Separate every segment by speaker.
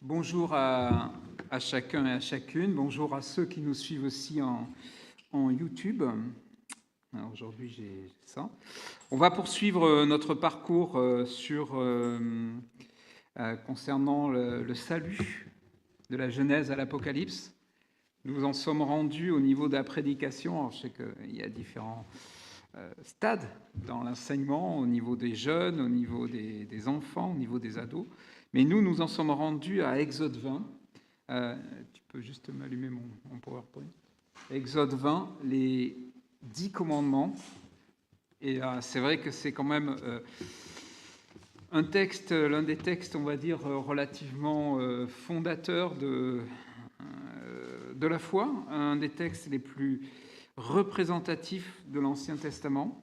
Speaker 1: Bonjour à chacun et à chacune. Bonjour à ceux qui nous suivent aussi en YouTube. Alors aujourd'hui, j'ai ça. On va poursuivre notre parcours concernant le salut de la Genèse à l'Apocalypse. Nous en sommes rendus au niveau de la prédication. Alors, je sais qu'il y a différents stades dans l'enseignement, au niveau des jeunes, au niveau des enfants, au niveau des ados. Mais nous en sommes rendus à Exode 20. Tu peux juste m'allumer mon PowerPoint. Exode 20, les 10 commandements. Et c'est vrai que c'est quand même un texte, l'un des textes, on va dire, relativement fondateur de la foi, un des textes les plus représentatifs de l'Ancien Testament.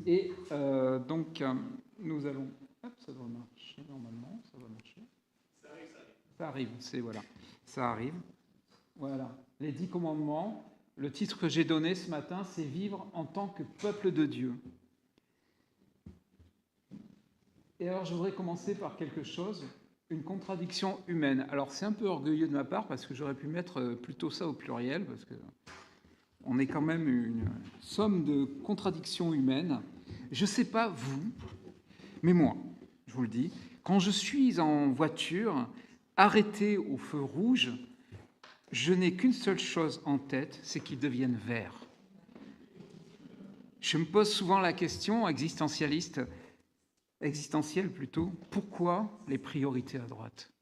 Speaker 1: Et donc, nous allons... Hop, ça doit marcher normalement, ça va marcher. Ça arrive, voilà. Ça arrive. Voilà. Les 10 commandements. Le titre que j'ai donné ce matin, c'est « Vivre en tant que peuple de Dieu ». Et alors, je voudrais commencer par quelque chose, une contradiction humaine. Alors, c'est un peu orgueilleux de ma part, parce que j'aurais pu mettre plutôt ça au pluriel, parce que on est quand même une somme de contradictions humaines. Je ne sais pas vous, mais moi, je vous le dis, quand je suis en voiture, arrêté au feu rouge, je n'ai qu'une seule chose en tête, c'est qu'il devienne vert. Je me pose souvent la question existentielle plutôt, pourquoi les priorités à droite?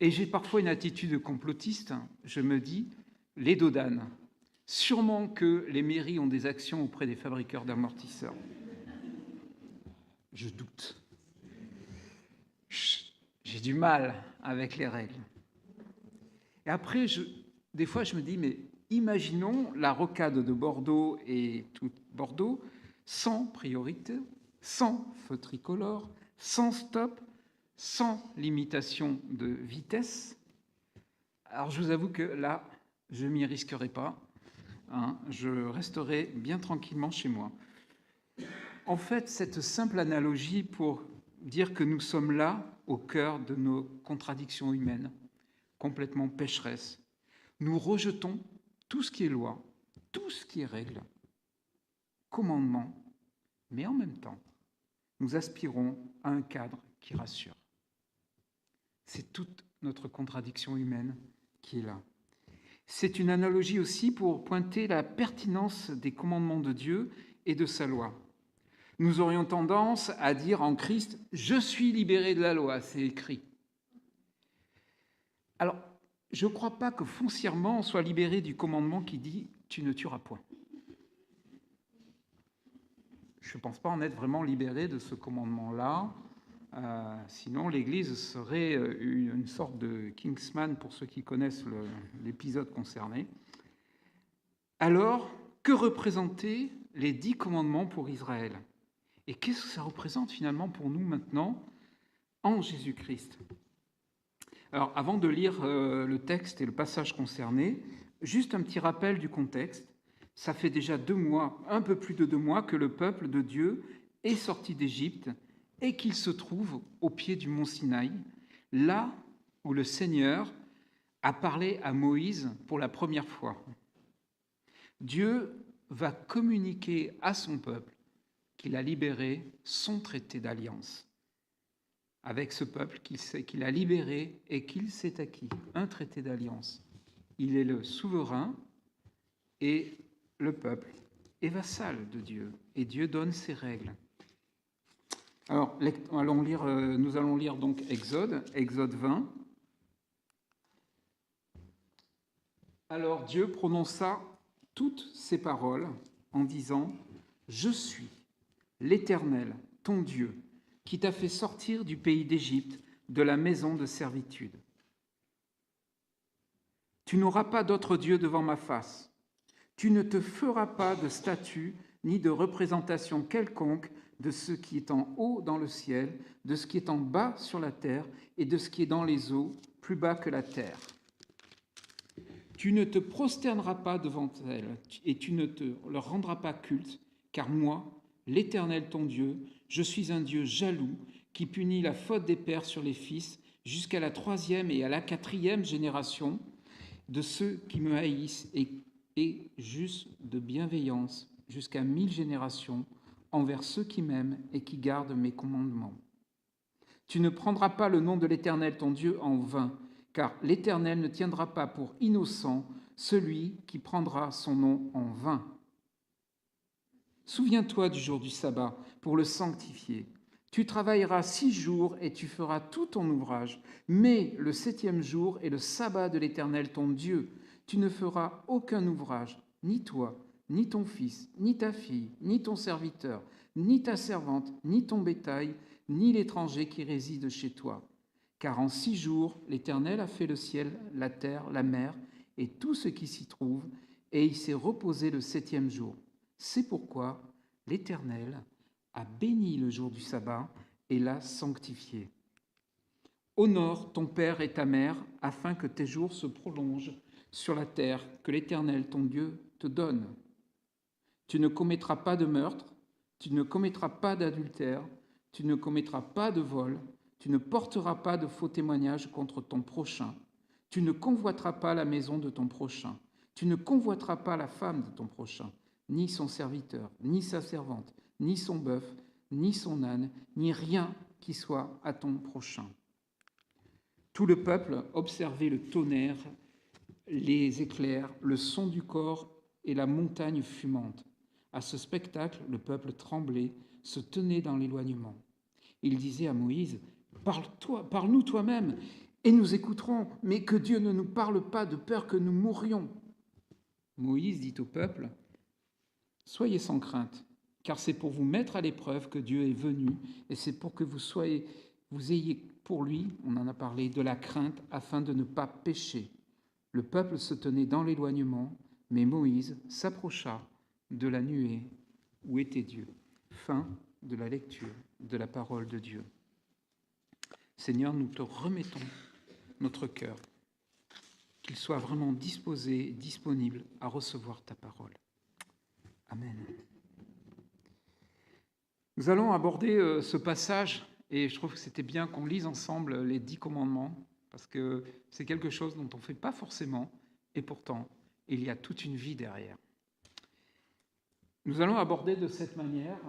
Speaker 1: Et j'ai parfois une attitude complotiste, je me dis, les dodanes. Sûrement que les mairies ont des actions auprès des fabricants d'amortisseurs. Je doute. J'ai du mal avec les règles. Et après, des fois, je me dis, mais imaginons la rocade de Bordeaux et tout Bordeaux sans priorité, sans feu tricolore, sans stop, sans limitation de vitesse. Alors, je vous avoue que là, je m'y risquerai pas. Je resterai bien tranquillement chez moi. En fait, cette simple analogie pour dire que nous sommes là au cœur de nos contradictions humaines, complètement pécheresses. Nous rejetons tout ce qui est loi, tout ce qui est règle, commandement, mais en même temps, nous aspirons à un cadre qui rassure. C'est toute notre contradiction humaine qui est là. C'est une analogie aussi pour pointer la pertinence des commandements de Dieu et de sa loi. Nous aurions tendance à dire en Christ « Je suis libéré de la loi », c'est écrit. Alors, je ne crois pas que foncièrement on soit libéré du commandement qui dit « Tu ne tueras point ». Je ne pense pas en être vraiment libéré de ce commandement-là. Sinon, l'Église serait une sorte de Kingsman pour ceux qui connaissent l'épisode concerné. Alors, que représentaient les 10 commandements pour Israël? Et qu'est-ce que ça représente finalement pour nous maintenant en Jésus-Christ? Alors, avant de lire le texte et le passage concerné, juste un petit rappel du contexte. Ça fait déjà 2 mois, un peu plus de 2 mois, que le peuple de Dieu est sorti d'Égypte et qu'il se trouve au pied du mont Sinaï, là où le Seigneur a parlé à Moïse pour la première fois. Dieu va communiquer à son peuple qu'il a libéré son traité d'alliance avec ce peuple qu'il a libéré et qu'il s'est acquis, un traité d'alliance. Il est le souverain et le peuple est vassal de Dieu et Dieu donne ses règles. Alors, nous allons lire donc Exode 20. Alors Dieu prononça toutes ces paroles en disant « Je suis l'Éternel, ton Dieu, qui t'a fait sortir du pays d'Égypte, de la maison de servitude. Tu n'auras pas d'autre Dieu devant ma face. Tu ne te feras pas de statue ni de représentation quelconque de ce qui est en haut dans le ciel, de ce qui est en bas sur la terre et de ce qui est dans les eaux, plus bas que la terre. Tu ne te prosterneras pas devant elles et tu ne te leur rendras pas culte, car moi, l'Éternel ton Dieu, je suis un Dieu jaloux qui punit la faute des pères sur les fils jusqu'à la 3e et à la 4e génération de ceux qui me haïssent, et juste de bienveillance jusqu'à 1000 générations envers ceux qui m'aiment et qui gardent mes commandements. Tu ne prendras pas le nom de l'Éternel ton Dieu en vain, car l'Éternel ne tiendra pas pour innocent celui qui prendra son nom en vain. Souviens-toi du jour du sabbat pour le sanctifier. Tu travailleras 6 jours et tu feras tout ton ouvrage, mais le 7e jour est le sabbat de l'Éternel ton Dieu. Tu ne feras aucun ouvrage, ni toi, ni ton fils, ni ta fille, ni ton serviteur, ni ta servante, ni ton bétail, ni l'étranger qui réside chez toi. Car en 6 jours, l'Éternel a fait le ciel, la terre, la mer et tout ce qui s'y trouve, et il s'est reposé le 7e jour. C'est pourquoi l'Éternel a béni le jour du sabbat et l'a sanctifié. Honore ton père et ta mère, afin que tes jours se prolongent sur la terre que l'Éternel ton Dieu te donne. Tu ne commettras pas de meurtre, tu ne commettras pas d'adultère, tu ne commettras pas de vol, tu ne porteras pas de faux témoignages contre ton prochain, tu ne convoiteras pas la maison de ton prochain, tu ne convoiteras pas la femme de ton prochain, ni son serviteur, ni sa servante, ni son bœuf, ni son âne, ni rien qui soit à ton prochain. Tout le peuple observait le tonnerre, les éclairs, le son du corps et la montagne fumante. À ce spectacle, le peuple tremblait, se tenait dans l'éloignement. Il disait à Moïse, « Parle-nous toi-même, et nous écouterons, mais que Dieu ne nous parle pas de peur que nous mourions. » Moïse dit au peuple, « Soyez sans crainte, car c'est pour vous mettre à l'épreuve que Dieu est venu, et c'est pour que vous ayez pour lui, on en a parlé, de la crainte, afin de ne pas pécher. » Le peuple se tenait dans l'éloignement, mais Moïse s'approcha de la nuée où était Dieu. Fin de la lecture de la parole de Dieu. Seigneur, nous te remettons notre cœur, qu'il soit vraiment disposé et disponible à recevoir ta parole. Amen. Nous allons aborder ce passage, et je trouve que c'était bien qu'on lise ensemble les 10 commandements, parce que c'est quelque chose dont on ne fait pas forcément, et pourtant, il y a toute une vie derrière. Nous allons aborder de cette manière,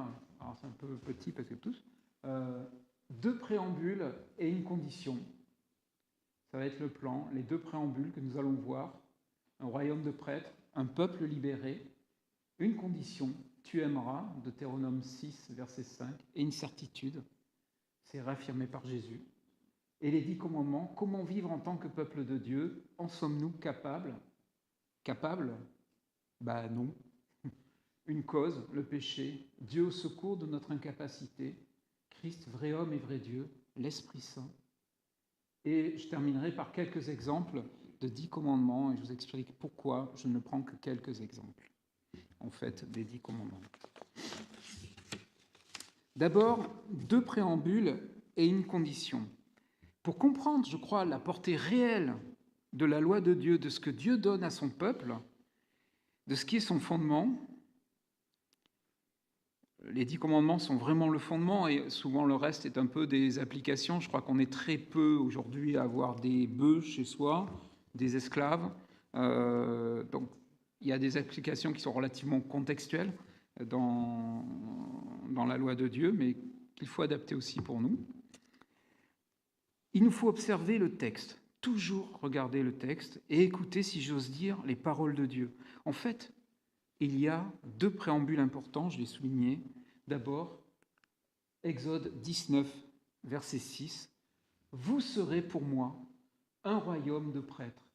Speaker 1: alors c'est un peu petit parce que tous, 2 préambules et une condition. Ça va être le plan, les 2 préambules que nous allons voir. Un royaume de prêtres, un peuple libéré, une condition, tu aimeras, Deutéronome 6, verset 5, et une certitude, c'est réaffirmé par Jésus. Et les 10 commandements, comment vivre en tant que peuple de Dieu? En sommes-nous capables? Capables? Non. Une cause, le péché, Dieu au secours de notre incapacité, Christ, vrai homme et vrai Dieu, l'Esprit Saint. Et je terminerai par quelques exemples de 10 commandements, et je vous explique pourquoi je ne prends que quelques exemples, en fait, des 10 commandements. D'abord, 2 préambules et une condition. Pour comprendre, je crois, la portée réelle de la loi de Dieu, de ce que Dieu donne à son peuple, de ce qui est son fondement, les 10 commandements sont vraiment le fondement et souvent le reste est un peu des applications. Je crois qu'on est très peu aujourd'hui à avoir des bœufs chez soi, des esclaves. Donc il y a des applications qui sont relativement contextuelles dans la loi de Dieu, mais qu'il faut adapter aussi pour nous. Il nous faut observer le texte, toujours regarder le texte et écouter, si j'ose dire, les paroles de Dieu. En fait, il y a 2 préambules importants, je l'ai souligné. D'abord, Exode 19, verset 6. « Vous serez pour moi un royaume de prêtres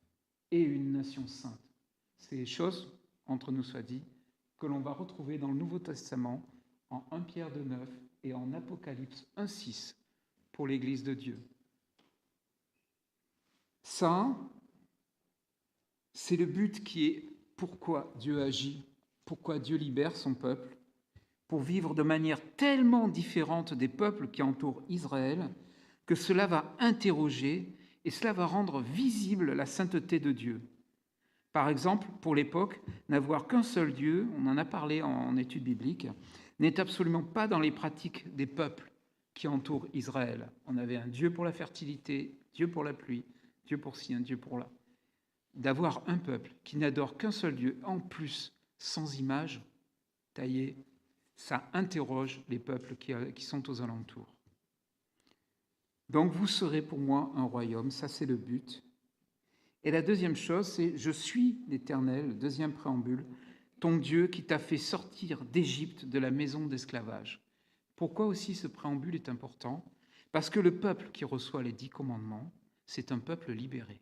Speaker 1: et une nation sainte. » C'est des choses, entre nous soit dit, que l'on va retrouver dans le Nouveau Testament en 1 Pierre 2,9 et en Apocalypse 1,6 pour l'Église de Dieu. Ça, c'est le but qui est pourquoi Dieu agit, pourquoi Dieu libère son peuple, pour vivre de manière tellement différente des peuples qui entourent Israël, que cela va interroger et cela va rendre visible la sainteté de Dieu. Par exemple, pour l'époque, n'avoir qu'un seul Dieu, on en a parlé en études bibliques, n'est absolument pas dans les pratiques des peuples qui entourent Israël. On avait un Dieu pour la fertilité, Dieu pour la pluie, Dieu pour ci, un Dieu pour là. D'avoir un peuple qui n'adore qu'un seul Dieu, en plus, sans image taillée, ça interroge les peuples qui sont aux alentours. Donc vous serez pour moi un royaume, ça c'est le but. Et la deuxième chose, c'est « Je suis l'Éternel », le deuxième préambule, ton Dieu qui t'a fait sortir d'Égypte, de la maison d'esclavage. Pourquoi aussi ce préambule est important ? Parce que le peuple qui reçoit les 10 commandements, c'est un peuple libéré,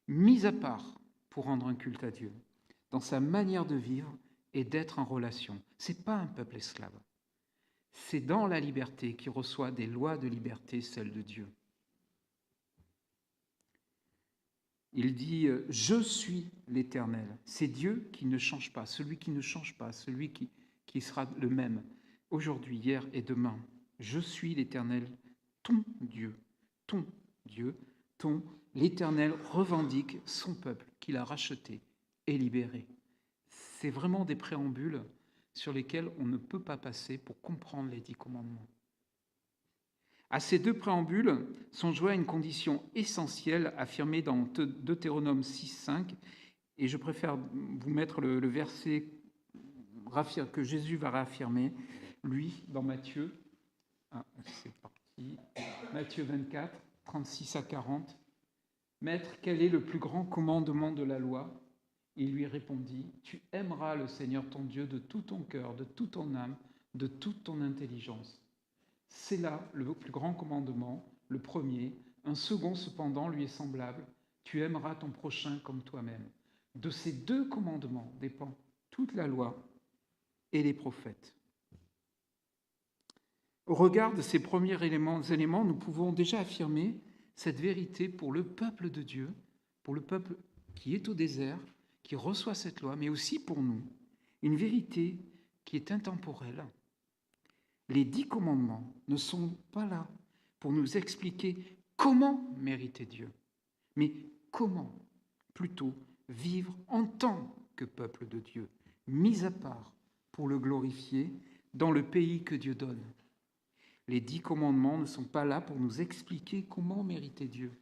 Speaker 1: mis à part pour rendre un culte à Dieu, dans sa manière de vivre et d'être en relation. Ce n'est pas un peuple esclave. C'est dans la liberté qu'il reçoit des lois de liberté, celles de Dieu. Il dit « Je suis l'Éternel ». C'est Dieu qui ne change pas, celui qui ne change pas, celui qui sera le même aujourd'hui, hier et demain. Je suis l'Éternel, ton Dieu, ton Dieu, l'Éternel revendique son peuple qu'il a racheté et libéré. C'est vraiment des préambules sur lesquels on ne peut pas passer pour comprendre les 10 commandements. À ces deux préambules sont joints une condition essentielle affirmée dans Deutéronome 6,5, et je préfère vous mettre le verset que Jésus va réaffirmer, lui, dans Matthieu. C'est parti. Matthieu 24, 36 à 40. « Maître, quel est le plus grand commandement de la loi ?» Il lui répondit, « Tu aimeras le Seigneur ton Dieu de tout ton cœur, de toute ton âme, de toute ton intelligence. » C'est là le plus grand commandement, le premier. Un second, cependant, lui est semblable. « Tu aimeras ton prochain comme toi-même. » De ces deux commandements dépend toute la loi et les prophètes. Au regard de ces premiers éléments, nous pouvons déjà affirmer cette vérité pour le peuple de Dieu, pour le peuple qui est au désert, qui reçoit cette loi, mais aussi pour nous, une vérité qui est intemporelle. Les 10 commandements ne sont pas là pour nous expliquer comment mériter Dieu, mais comment plutôt vivre en tant que peuple de Dieu, mis à part pour le glorifier dans le pays que Dieu donne. Les 10 commandements ne sont pas là pour nous expliquer comment mériter Dieu.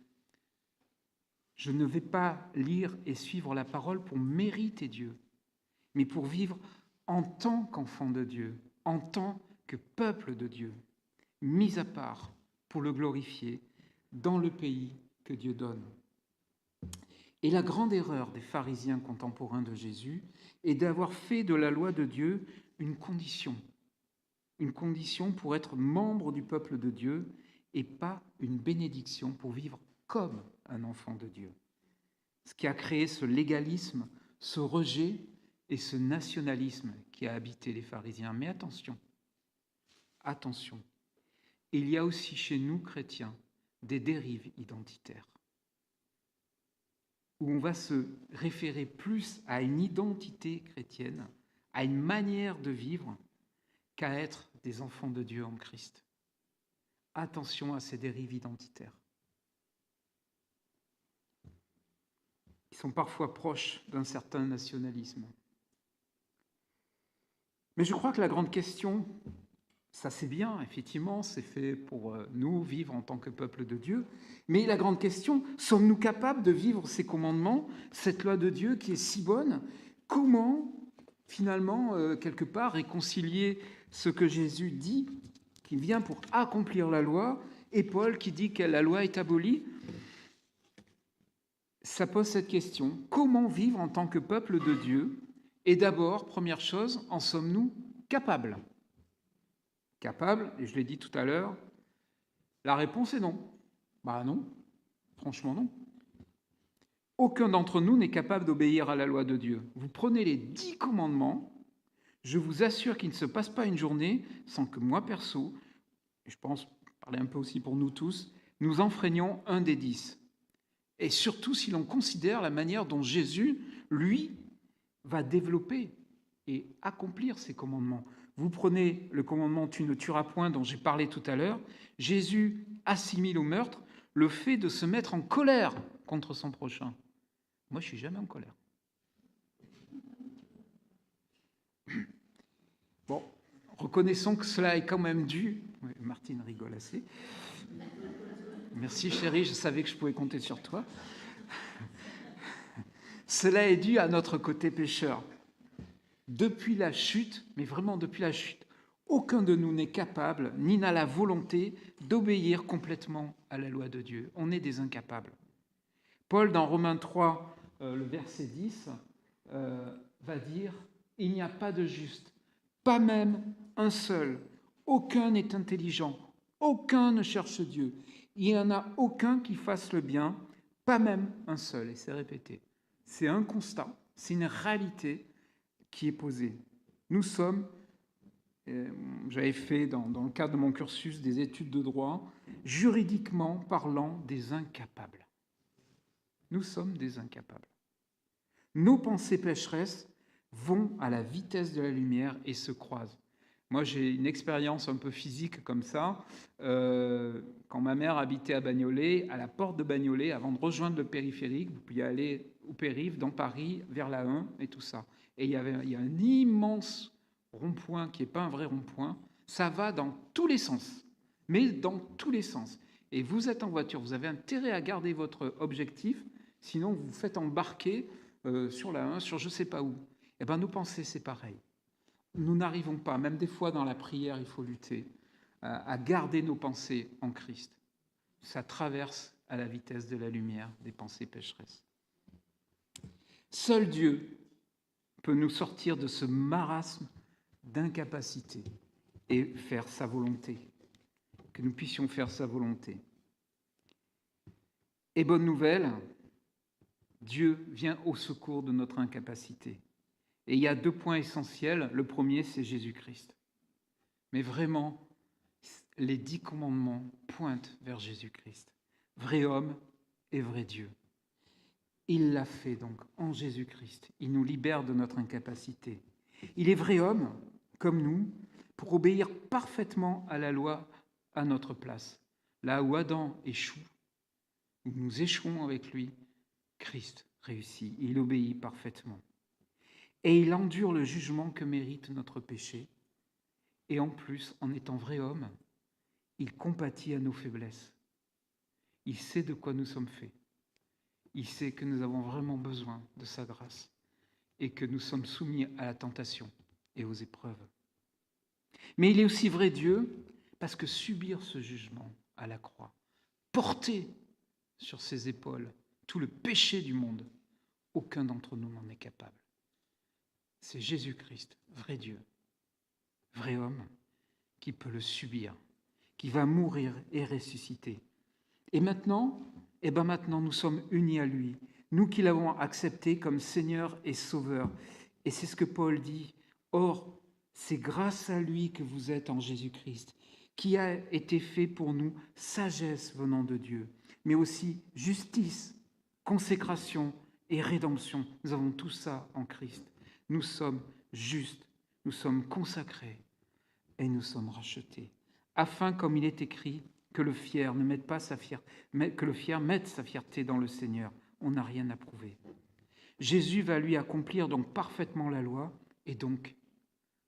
Speaker 1: Je ne vais pas lire et suivre la parole pour mériter Dieu, mais pour vivre en tant qu'enfant de Dieu, en tant que peuple de Dieu, mis à part pour le glorifier dans le pays que Dieu donne. Et la grande erreur des pharisiens contemporains de Jésus est d'avoir fait de la loi de Dieu une condition pour être membre du peuple de Dieu et pas une bénédiction pour vivre comme un enfant de Dieu. Ce qui a créé ce légalisme, ce rejet et ce nationalisme qui a habité les pharisiens. Mais attention, il y a aussi chez nous, chrétiens, des dérives identitaires, où on va se référer plus à une identité chrétienne, à une manière de vivre, qu'à être des enfants de Dieu en Christ. Attention à ces dérives identitaires. Ils sont parfois proches d'un certain nationalisme. Mais je crois que la grande question, ça c'est bien, effectivement, c'est fait pour nous vivre en tant que peuple de Dieu, mais la grande question, sommes-nous capables de vivre ces commandements, cette loi de Dieu qui est si bonne ? Comment, finalement, quelque part, réconcilier ce que Jésus dit, qui vient pour accomplir la loi, et Paul qui dit que la loi est abolie ? Ça pose cette question. Comment vivre en tant que peuple de Dieu ? Et d'abord, première chose, en sommes-nous capables ? Capables, et je l'ai dit tout à l'heure, la réponse est non. Non, franchement non. Aucun d'entre nous n'est capable d'obéir à la loi de Dieu. Vous prenez les 10 commandements, je vous assure qu'il ne se passe pas une journée sans que moi, perso, et je pense parler un peu aussi pour nous tous, nous enfreignions un des 10. Et surtout si l'on considère la manière dont Jésus, lui, va développer et accomplir ces commandements. Vous prenez le commandement « Tu ne tueras point » dont j'ai parlé tout à l'heure, Jésus assimile au meurtre le fait de se mettre en colère contre son prochain. Moi, je ne suis jamais en colère. Bon, reconnaissons que cela est quand même dû... Oui, Martine rigole assez. Merci chérie, je savais que je pouvais compter sur toi. Cela est dû à notre côté pécheur. Depuis la chute, mais vraiment depuis la chute, aucun de nous n'est capable, ni n'a la volonté d'obéir complètement à la loi de Dieu. On est des incapables. Paul, dans Romains 3, le verset 10, va dire « Il n'y a pas de juste, pas même un seul. Aucun n'est intelligent, aucun ne cherche Dieu. Il n'y en a aucun qui fasse le bien, pas même un seul. » Et c'est répété. C'est un constat, c'est une réalité qui est posée. Nous sommes, j'avais fait dans le cadre de mon cursus des études de droit, juridiquement parlant, des incapables. Nous sommes des incapables. Nos pensées pécheresses vont à la vitesse de la lumière et se croisent. Moi, j'ai une expérience un peu physique comme ça. Quand ma mère habitait à Bagnolet, à la porte de Bagnolet, avant de rejoindre le périphérique, vous pouviez aller au périph', dans Paris, vers la 1 et tout ça. Et il y a un immense rond-point qui n'est pas un vrai rond-point. Ça va dans tous les sens, mais dans tous les sens. Et vous êtes en voiture, vous avez intérêt à garder votre objectif, sinon vous vous faites embarquer sur la 1, sur je ne sais pas où. Eh bien, nos pensées, c'est pareil. Nous n'arrivons pas, même des fois dans la prière, il faut lutter, à garder nos pensées en Christ. Ça traverse à la vitesse de la lumière des pensées pécheresses. Seul Dieu peut nous sortir de ce marasme d'incapacité et faire sa volonté, que nous puissions faire sa volonté. Et bonne nouvelle, Dieu vient au secours de notre incapacité. Et il y a 2 points essentiels. Le premier, c'est Jésus-Christ. Mais vraiment, les 10 commandements pointent vers Jésus-Christ. Vrai homme et vrai Dieu. Il l'a fait donc en Jésus-Christ. Il nous libère de notre incapacité. Il est vrai homme, comme nous, pour obéir parfaitement à la loi à notre place. Là où Adam échoue, où nous échouons avec lui, Christ réussit. Il obéit parfaitement. Et il endure le jugement que mérite notre péché. Et en plus, en étant vrai homme, il compatit à nos faiblesses. Il sait de quoi nous sommes faits. Il sait que nous avons vraiment besoin de sa grâce et que nous sommes soumis à la tentation et aux épreuves. Mais il est aussi vrai Dieu parce que subir ce jugement à la croix, porter sur ses épaules tout le péché du monde, aucun d'entre nous n'en est capable. C'est Jésus-Christ, vrai Dieu, vrai homme, qui peut le subir, qui va mourir et ressusciter. Et maintenant, maintenant nous sommes unis à lui, nous qui l'avons accepté comme Seigneur et Sauveur. Et c'est ce que Paul dit. Or, c'est grâce à lui que vous êtes en Jésus-Christ, qui a été fait pour nous sagesse venant de Dieu, mais aussi justice, consécration et rédemption. Nous avons tout ça en Christ. Nous sommes justes, nous sommes consacrés et nous sommes rachetés, afin, comme il est écrit, que le fier ne mette pas sa fierté, que le fier mette sa fierté dans le Seigneur. On n'a rien à prouver. Jésus va lui accomplir donc parfaitement la loi, et donc,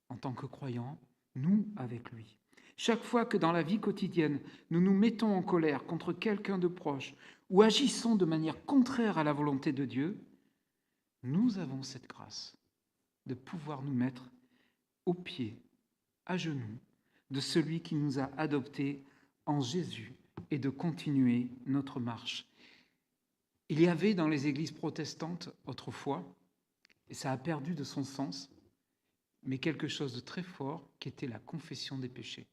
Speaker 1: en tant que croyants, nous avec lui. Chaque fois que dans la vie quotidienne, nous nous mettons en colère contre quelqu'un de proche ou agissons de manière contraire à la volonté de Dieu, nous avons cette grâce de pouvoir nous mettre aux pieds, à genoux, de celui qui nous a adoptés en Jésus et de continuer notre marche. Il y avait dans les églises protestantes autrefois, et ça a perdu de son sens, mais quelque chose de très fort qui était la confession des péchés.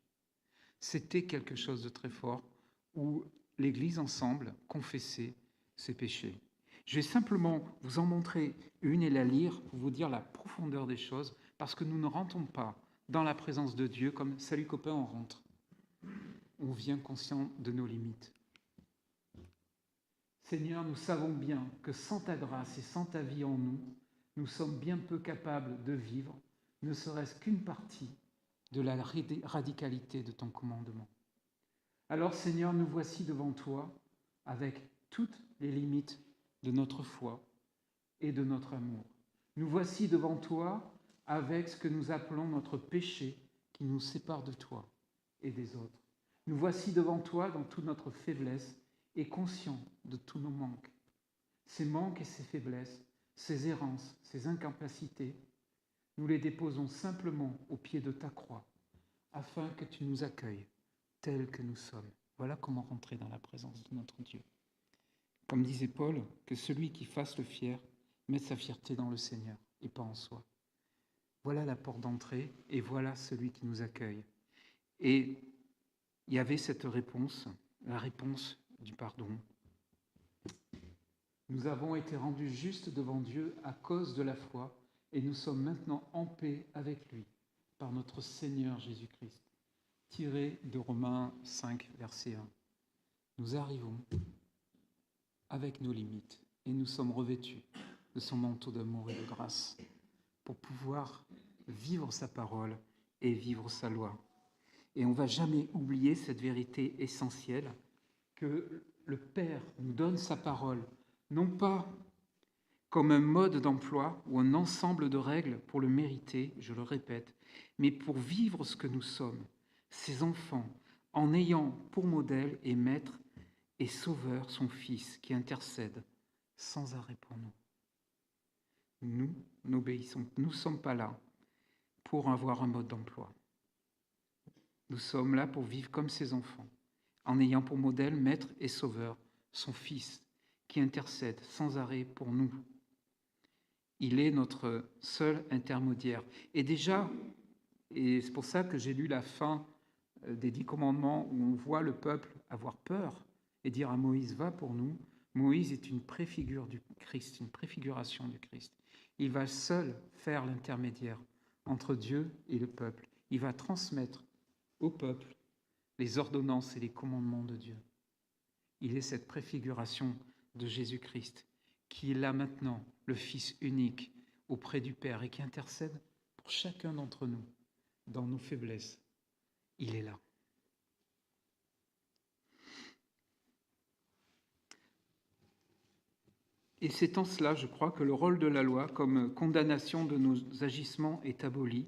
Speaker 1: C'était quelque chose de très fort où l'Église ensemble confessait ses péchés. Je vais simplement vous en montrer une et la lire pour vous dire la profondeur des choses, parce que nous ne rentrons pas dans la présence de Dieu comme « Salut copain, on rentre ». On vient conscient de nos limites. Seigneur, nous savons bien que sans ta grâce et sans ta vie en nous, nous sommes bien peu capables de vivre, ne serait-ce qu'une partie de la radicalité de ton commandement. Alors Seigneur, nous voici devant toi avec toutes les limites de notre foi et de notre amour. Nous voici devant toi avec ce que nous appelons notre péché qui nous sépare de toi et des autres. Nous voici devant toi dans toute notre faiblesse et conscient de tous nos manques, ces manques et ces faiblesses, ces errances, ces incapacités. Nous les déposons simplement au pied de ta croix, afin que tu nous accueilles tels que nous sommes. Voilà comment rentrer dans la présence de notre Dieu. Comme disait Paul, que celui qui fasse le fier mette sa fierté dans le Seigneur et pas en soi. Voilà la porte d'entrée et voilà celui qui nous accueille. Et il y avait cette réponse, la réponse du pardon. Nous avons été rendus justes devant Dieu à cause de la foi et nous sommes maintenant en paix avec lui par notre Seigneur Jésus-Christ. Tiré de Romains 5, verset 1. Nous arrivons avec nos limites et nous sommes revêtus de son manteau d'amour et de grâce pour pouvoir vivre sa parole et vivre sa loi. Et on ne va jamais oublier cette vérité essentielle que le Père nous donne sa parole, non pas comme un mode d'emploi ou un ensemble de règles pour le mériter, je le répète, mais pour vivre ce que nous sommes, ses enfants, en ayant pour modèle et maître et sauveur son Fils qui intercède sans arrêt pour nous. Nous n'obéissons, nous ne sommes pas là pour avoir un mode d'emploi. Nous sommes là pour vivre comme ses enfants, en ayant pour modèle, maître et sauveur son Fils qui intercède sans arrêt pour nous. Il est notre seul intermédiaire. Et déjà, et c'est pour ça que j'ai lu la fin des 10 commandements où on voit le peuple avoir peur et dire à Moïse, va pour nous. Moïse est une préfigure du Christ, une préfiguration du Christ. Il va seul faire l'intermédiaire entre Dieu et le peuple. Il va transmettre au peuple les ordonnances et les commandements de Dieu. Il est cette préfiguration de Jésus-Christ qui est là maintenant, le Fils unique auprès du Père et qui intercède pour chacun d'entre nous dans nos faiblesses. Il est là. Et c'est en cela, je crois, que le rôle de la loi comme condamnation de nos agissements est aboli.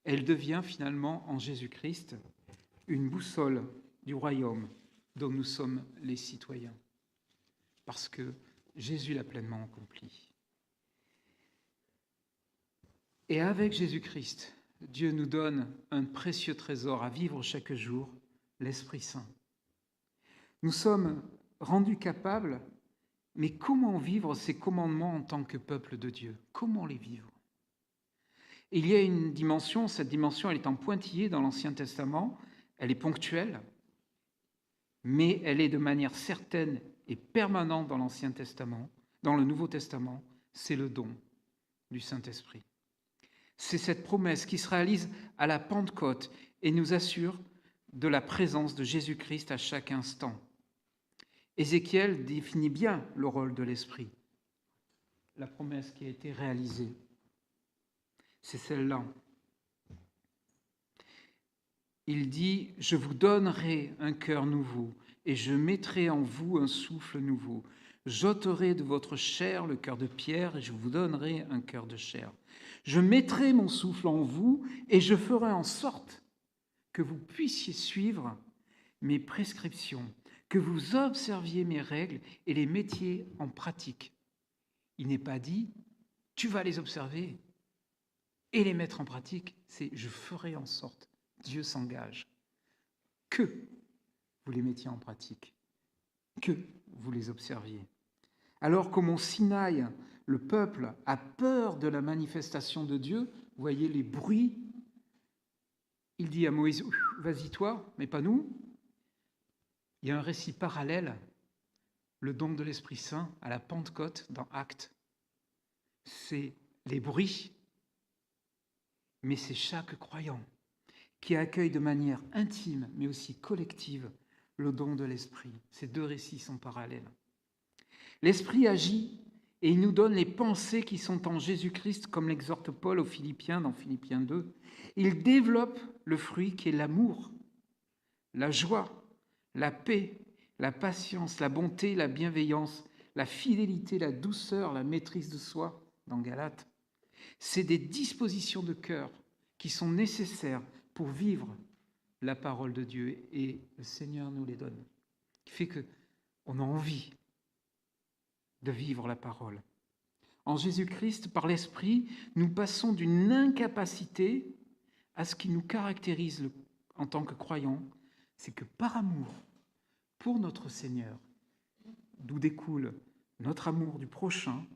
Speaker 1: Elle devient finalement en Jésus-Christ une boussole du royaume dont nous sommes les citoyens, parce que Jésus l'a pleinement accompli. Et avec Jésus-Christ, Dieu nous donne un précieux trésor à vivre chaque jour, l'Esprit Saint. Nous sommes rendus capables, mais comment vivre ces commandements en tant que peuple de Dieu? Comment les vivre? Il y a une dimension, cette dimension elle est en pointillé dans l'Ancien Testament, elle est ponctuelle, mais elle est de manière certaine et permanente dans l'Ancien Testament, dans le Nouveau Testament, c'est le don du Saint-Esprit. C'est cette promesse qui se réalise à la Pentecôte et nous assure de la présence de Jésus-Christ à chaque instant. Ézéchiel définit bien le rôle de l'Esprit. La promesse qui a été réalisée, c'est celle-là. Il dit « Je vous donnerai un cœur nouveau et je mettrai en vous un souffle nouveau. J'ôterai de votre chair le cœur de pierre et je vous donnerai un cœur de chair. Je mettrai mon souffle en vous et je ferai en sorte que vous puissiez suivre mes prescriptions, que vous observiez mes règles et les mettiez en pratique. » Il n'est pas dit « Tu vas les observer et les mettre en pratique », c'est « Je ferai en sorte ». Dieu s'engage que vous les mettiez en pratique, que vous les observiez. Alors qu'au mont Sinaï, le peuple a peur de la manifestation de Dieu, vous voyez les bruits, il dit à Moïse, vas-y toi, mais pas nous. Il y a un récit parallèle, le don de l'Esprit Saint à la Pentecôte dans Actes. C'est les bruits, mais c'est chaque croyant qui accueille de manière intime, mais aussi collective, le don de l'Esprit. Ces deux récits sont parallèles. L'Esprit agit et il nous donne les pensées qui sont en Jésus-Christ, comme l'exhorte Paul aux Philippiens dans Philippiens 2. Il développe le fruit qui est l'amour, la joie, la paix, la patience, la bonté, la bienveillance, la fidélité, la douceur, la maîtrise de soi, dans Galates. C'est des dispositions de cœur qui sont nécessaires pour vivre la parole de Dieu, et le Seigneur nous les donne. Ce qui fait que On a envie de vivre la parole. En Jésus-Christ, par l'Esprit, nous passons d'une incapacité à ce qui nous caractérise en tant que croyants, c'est que par amour pour notre Seigneur, d'où découle notre amour du prochain,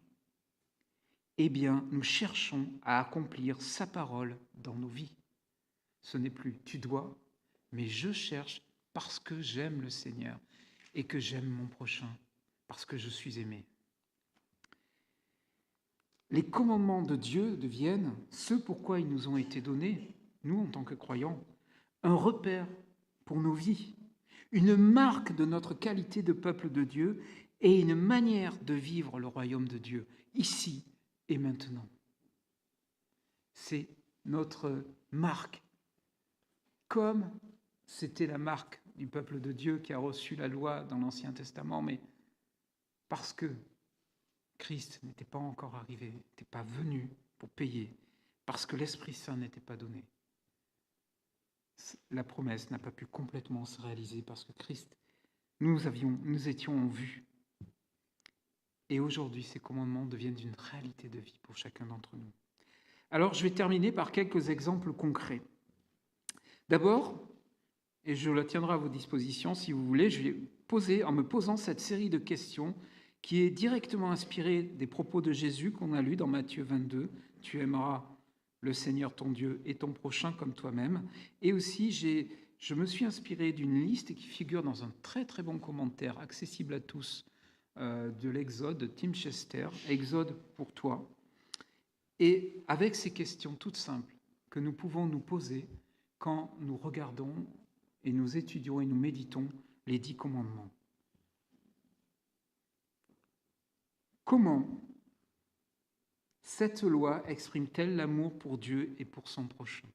Speaker 1: eh bien, nous cherchons à accomplir sa parole dans nos vies. Ce n'est plus tu dois, mais je cherche parce que j'aime le Seigneur et que j'aime mon prochain, parce que je suis aimé. Les commandements de Dieu deviennent ce pourquoi ils nous ont été donnés, nous en tant que croyants, un repère pour nos vies, une marque de notre qualité de peuple de Dieu et une manière de vivre le royaume de Dieu, ici et maintenant. C'est notre marque, comme c'était la marque du peuple de Dieu qui a reçu la loi dans l'Ancien Testament, mais parce que Christ n'était pas encore arrivé, n'était pas venu pour payer, parce que l'Esprit Saint n'était pas donné. La promesse n'a pas pu complètement se réaliser parce que Christ, nous étions en vue. Et aujourd'hui, ces commandements deviennent une réalité de vie pour chacun d'entre nous. Alors, je vais terminer par quelques exemples concrets. D'abord, et je la tiendrai à vos dispositions si vous voulez, je vais poser, en me posant cette série de questions qui est directement inspirée des propos de Jésus qu'on a lus dans Matthieu 22. Tu aimeras le Seigneur ton Dieu et ton prochain comme toi-même. Et aussi, je me suis inspiré d'une liste qui figure dans un très très bon commentaire accessible à tous de l'Exode de Tim Chester, Exode pour toi. Et avec ces questions toutes simples que nous pouvons nous poser quand nous regardons et nous étudions et nous méditons les 10 commandements. Comment cette loi exprime-t-elle l'amour pour Dieu et pour son prochain?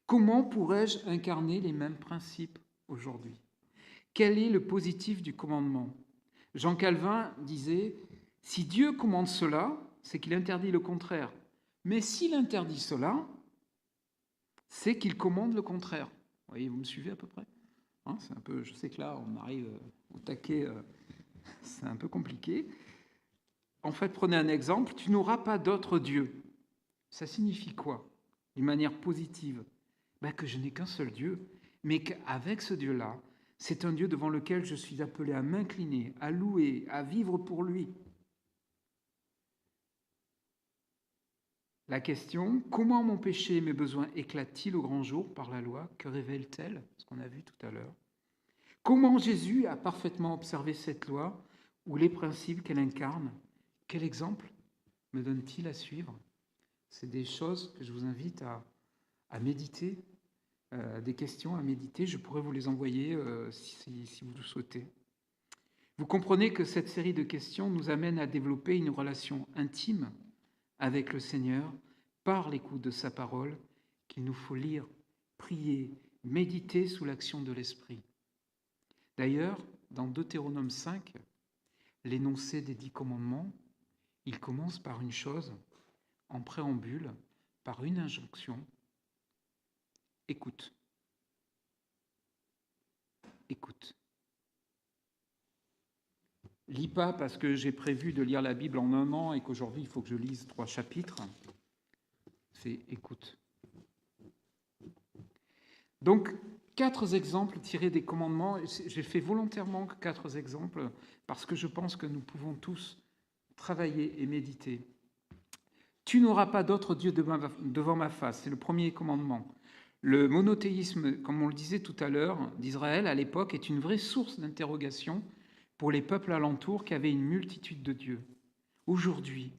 Speaker 1: Comment pourrais-je incarner les mêmes principes aujourd'hui? Quel est le positif du commandement? Jean Calvin disait « Si Dieu commande cela, c'est qu'il interdit le contraire. Mais s'il interdit cela, c'est qu'il commande le contraire. » Vous voyez, vous me suivez à peu près? C'est un peu, je sais que là, on arrive au taquet, c'est un peu compliqué. En fait, prenez un exemple, tu n'auras pas d'autre Dieu. Ça signifie quoi? D'une manière positive, que je n'ai qu'un seul Dieu, mais qu'avec ce Dieu-là, c'est un Dieu devant lequel je suis appelé à m'incliner, à louer, à vivre pour lui. La question, comment mon péché et mes besoins éclatent-ils au grand jour par la loi? Que révèle-t-elle? Ce qu'on a vu tout à l'heure. Comment Jésus a parfaitement observé cette loi ou les principes qu'elle incarne? Quel exemple me donne-t-il à suivre? C'est des choses que je vous invite à méditer, des questions à méditer. Je pourrais vous les envoyer si vous le souhaitez. Vous comprenez que cette série de questions nous amène à développer une relation intime avec le Seigneur par l'écoute de sa parole qu'il nous faut lire, prier, méditer sous l'action de l'Esprit. D'ailleurs, dans Deutéronome 5, l'énoncé des 10 commandements, il commence par une chose, en préambule, par une injonction. Écoute. Écoute. Lis pas parce que j'ai prévu de lire la Bible en 1 an et qu'aujourd'hui il faut que je lise 3 chapitres. C'est écoute. Donc, 4 exemples tirés des commandements. J'ai fait volontairement 4 exemples parce que je pense que nous pouvons tous travailler et méditer. Tu n'auras pas d'autre Dieu devant ma face. C'est le premier commandement. Le monothéisme, comme on le disait tout à l'heure, d'Israël à l'époque est une vraie source d'interrogation pour les peuples alentours qui avaient une multitude de dieux. Aujourd'hui,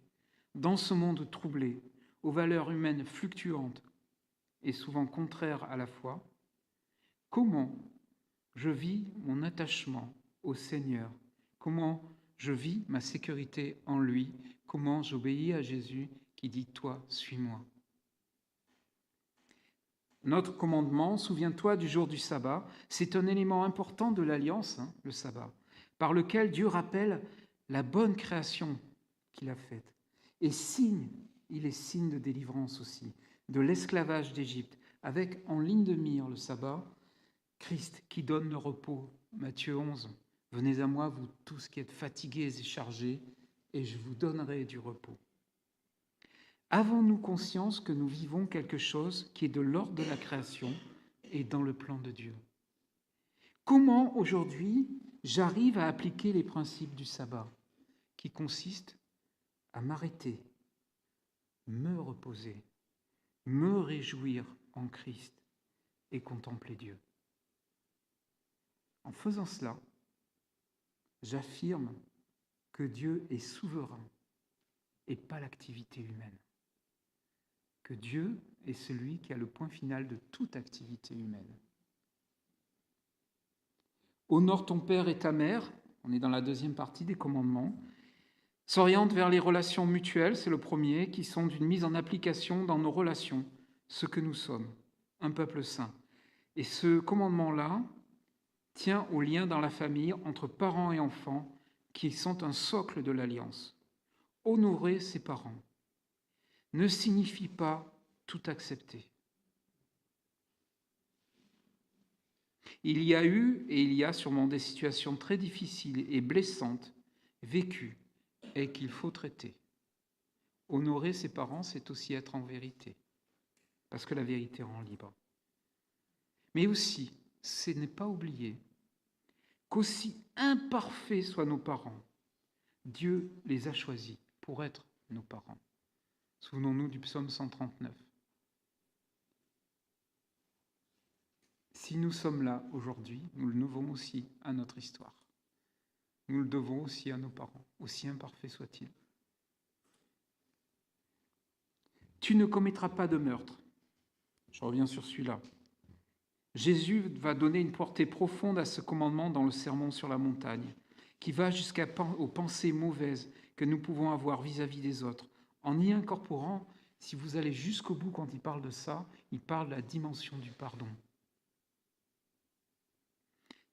Speaker 1: dans ce monde troublé, aux valeurs humaines fluctuantes et souvent contraires à la foi, comment je vis mon attachement au Seigneur? Comment je vis ma sécurité en lui? Comment j'obéis à Jésus qui dit « Toi, suis-moi ». Notre commandement, souviens-toi du jour du sabbat, c'est un élément important de l'alliance, le sabbat, par lequel Dieu rappelle la bonne création qu'il a faite. Et il est signe de délivrance aussi, de l'esclavage d'Égypte, avec en ligne de mire le sabbat, Christ qui donne le repos, Matthieu 11, Venez à moi, vous tous qui êtes fatigués et chargés, et je vous donnerai du repos. Avons-nous conscience que nous vivons quelque chose qui est de l'ordre de la création et dans le plan de Dieu? Comment aujourd'hui j'arrive à appliquer les principes du sabbat qui consistent à m'arrêter, me reposer, me réjouir en Christ et contempler Dieu? En faisant cela, j'affirme que Dieu est souverain et pas l'activité humaine. Que Dieu est celui qui a le point final de toute activité humaine. Honore ton père et ta mère, on est dans la deuxième partie des commandements, s'oriente vers les relations mutuelles, c'est le premier, qui sont d'une mise en application dans nos relations, ce que nous sommes, un peuple saint. Et ce commandement-là tient au lien dans la famille entre parents et enfants, qui sont un socle de l'alliance. Honorer ses parents ne signifie pas tout accepter. Il y a eu et il y a sûrement des situations très difficiles et blessantes vécues et qu'il faut traiter. Honorer ses parents, c'est aussi être en vérité, parce que la vérité rend libre. Mais aussi, ce n'est pas oublier qu'aussi imparfaits soient nos parents, Dieu les a choisis pour être nos parents. Souvenons-nous du psaume 139. Si nous sommes là aujourd'hui, nous le devons aussi à notre histoire. Nous le devons aussi à nos parents, aussi imparfaits soient-ils. Tu ne commettras pas de meurtre. Je reviens sur celui-là. Jésus va donner une portée profonde à ce commandement dans le Sermon sur la montagne, qui va jusqu'aux pensées mauvaises que nous pouvons avoir vis-à-vis des autres, en y incorporant, si vous allez jusqu'au bout quand il parle de ça, il parle de la dimension du pardon.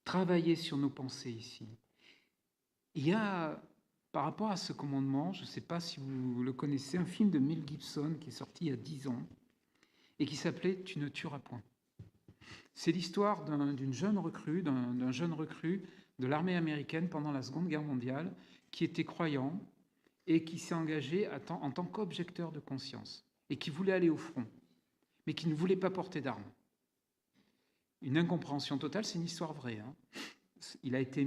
Speaker 1: Travailler sur nos pensées ici. Il y a, par rapport à ce commandement, je ne sais pas si vous le connaissez, un film de Mel Gibson qui est sorti il y a 10 ans et qui s'appelait « Tu ne tueras point ». C'est l'histoire d'un jeune recrue de l'armée américaine pendant la Seconde Guerre mondiale qui était croyant et qui s'est engagé en tant qu'objecteur de conscience et qui voulait aller au front, mais qui ne voulait pas porter d'armes. Une incompréhension totale, c'est une histoire vraie. Il a été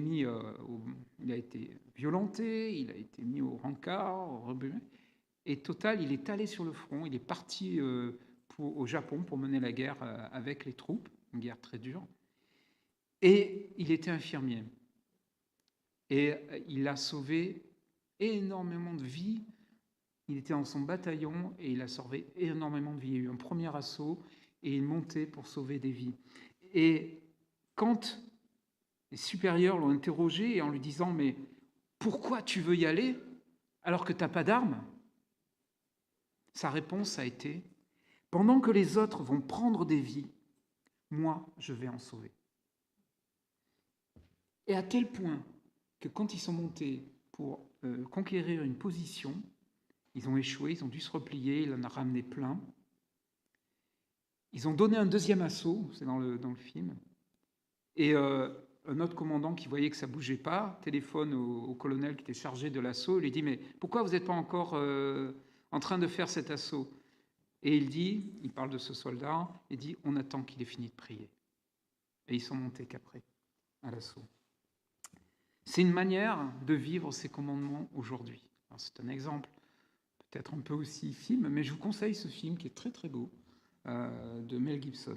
Speaker 1: violenté, il a été mis au rencard, et total, il est allé sur le front, il est parti au Japon pour mener la guerre avec les troupes, une guerre très dure, et il était infirmier. Et il a sauvé énormément de vies. Il était dans son bataillon et il a sauvé énormément de vies. Il y a eu un premier assaut et il montait pour sauver des vies. Et quand les supérieurs l'ont interrogé en lui disant « Mais pourquoi tu veux y aller alors que tu n'as pas d'armes ?» Sa réponse a été « Pendant que les autres vont prendre des vies, moi, je vais en sauver. » Et à tel point que quand ils sont montés pour conquérir une position, ils ont échoué, ils ont dû se replier, il en a ramené plein. Ils ont donné un deuxième assaut, c'est dans le film, et un autre commandant qui voyait que ça ne bougeait pas, téléphone au colonel qui était chargé de l'assaut, il lui dit « Mais pourquoi vous n'êtes pas encore en train de faire cet assaut ?» Et il parle de ce soldat, il dit « On attend qu'il ait fini de prier. » Et ils sont montés qu'après, à l'assaut. C'est une manière de vivre ces commandements aujourd'hui. Alors c'est un exemple, peut-être un peu aussi film, mais je vous conseille ce film qui est très très beau, de Mel Gibson.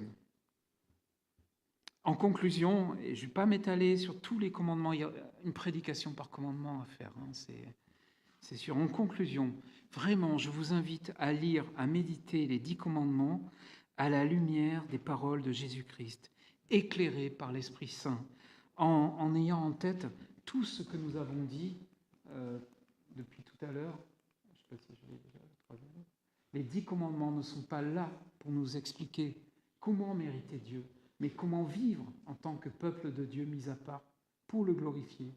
Speaker 1: En conclusion, et je ne vais pas m'étaler sur tous les commandements, il y a une prédication par commandement à faire, c'est sûr. En conclusion, vraiment, je vous invite à lire, à méditer les 10 commandements à la lumière des paroles de Jésus-Christ, éclairés par l'Esprit Saint, en ayant en tête tout ce que nous avons dit depuis tout à l'heure. Je sais pas si je l'ai déjà. Les 10 commandements ne sont pas là pour nous expliquer comment mériter Dieu, mais comment vivre en tant que peuple de Dieu mis à part pour le glorifier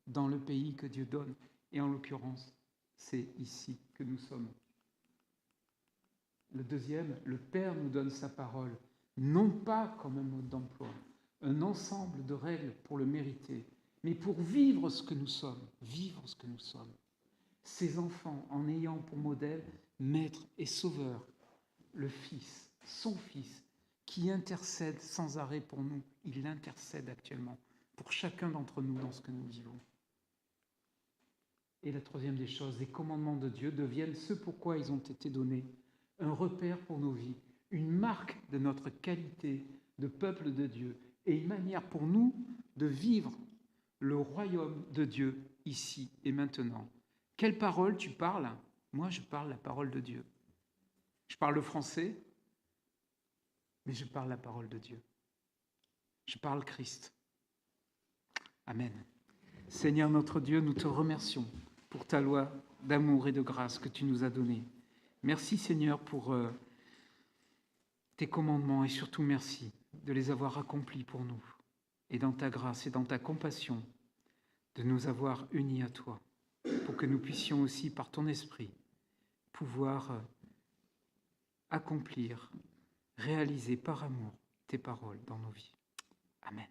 Speaker 1: dans le pays que Dieu donne. Et en l'occurrence, c'est ici que nous sommes. Le deuxième, le Père nous donne sa parole, non pas comme un mode d'emploi, un ensemble de règles pour le mériter, mais pour vivre ce que nous sommes, ces enfants, en ayant pour modèle maître et sauveur le Fils, son Fils, qui intercède sans arrêt pour nous. Il intercède actuellement pour chacun d'entre nous dans ce que nous vivons. Et la troisième des choses, les commandements de Dieu deviennent ce pourquoi ils ont été donnés, un repère pour nos vies, une marque de notre qualité de peuple de Dieu et une manière pour nous de vivre le royaume de Dieu ici et maintenant. Quelle parole tu parles? Moi, je parle la parole de Dieu. Je parle le français, mais je parle la parole de Dieu. Je parle Christ. Amen. Seigneur notre Dieu, nous te remercions pour ta loi d'amour et de grâce que tu nous as donnée. Merci Seigneur pour tes commandements et surtout merci de les avoir accomplis pour nous et dans ta grâce et dans ta compassion de nous avoir unis à toi pour que nous puissions aussi par ton esprit pouvoir accomplir, réaliser par amour tes paroles dans nos vies. Amen.